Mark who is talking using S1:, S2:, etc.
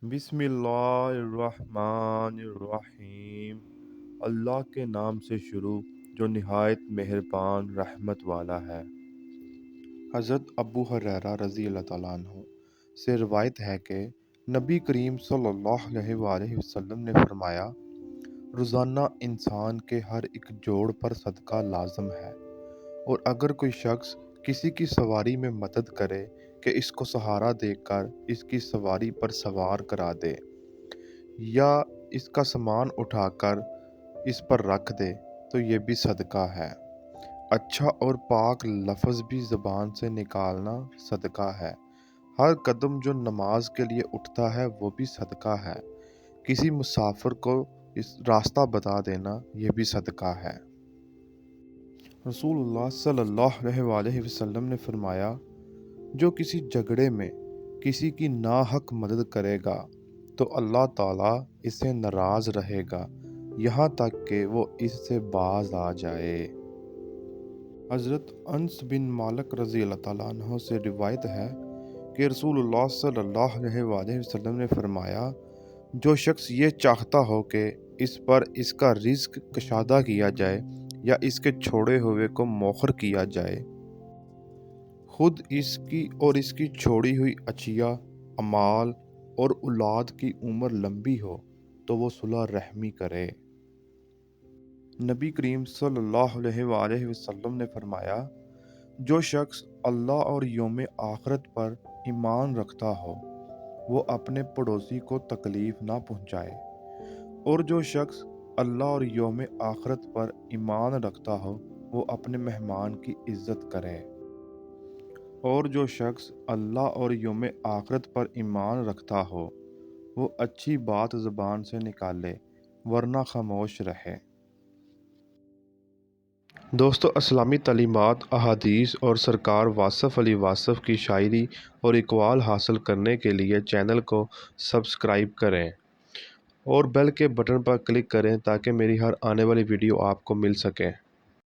S1: बिस्मिल्लाहिर्रहमानिर्रहीम। अल्लाह के नाम से शुरू जो निहायत मेहरबान रहमत वाला है। हज़रत अबू हुरैरा रज़ी अल्लाह ताला अन्हु से रिवायत है कि नबी करीम सल्लल्लाहु अलैहि वसल्लम ने फरमाया, रोज़ाना इंसान के हर एक जोड़ पर सदका लाजम है, और अगर कोई शख्स किसी की सवारी में मदद करे कि इसको सहारा देकर इसकी सवारी पर सवार करा दे या इसका सामान उठाकर इस पर रख दे, तो ये भी सदका है। अच्छा और पाक लफ्ज़ भी ज़बान से निकालना सदका है। हर कदम जो नमाज के लिए उठता है वो भी सदका है। किसी मुसाफिर को इस रास्ता बता देना ये भी सदका है। रसूलुल्लाह सल्लल्लाहु अलैहि वसल्लम ने फरमाया, जो किसी झगड़े में किसी की नाहक मदद करेगा तो अल्लाह ताला इससे नाराज़ रहेगा यहाँ तक कि वो इससे बाज आ जाए। हज़रत अनस बिन मालिक रज़ी अल्लाह ताला अन्हु से रिवायत है कि रसूलुल्लाह सल्लल्लाहु अलैहि वसल्लम ने फरमाया, जो शख्स ये चाहता हो कि इस पर इसका रिज़्क कशादा किया जाए या इसके छोड़े हुए को मौखर किया जाए, खुद इसकी और इसकी छोड़ी हुई अचिया, अमाल और औलाद की उम्र लंबी हो, तो वो सुलह रहमी करे। नबी करीम सल्लल्लाहु अलैहि वसल्लम ने फरमाया, जो शख्स अल्लाह और यौम आखिरत पर ईमान रखता हो वो अपने पड़ोसी को तकलीफ़ ना पहुँचाए, और जो शख्स अल्लाह और यौम आखिरत पर ईमान रखता हो वो अपने मेहमान की इज़्ज़त करे, और जो शख्स अल्लाह और यौम आखिरत पर ईमान रखता हो वो अच्छी बात ज़बान से निकाले वरना खामोश रहे। दोस्तों, इस्लामी तालीमात, अहादीस और सरकार वासफ़ अली वासफ़ की शायरी और इक़बाल हासिल करने के लिए चैनल को सब्सक्राइब करें और बेल के बटन पर क्लिक करें ताकि मेरी हर आने वाली वीडियो आपको मिल सके।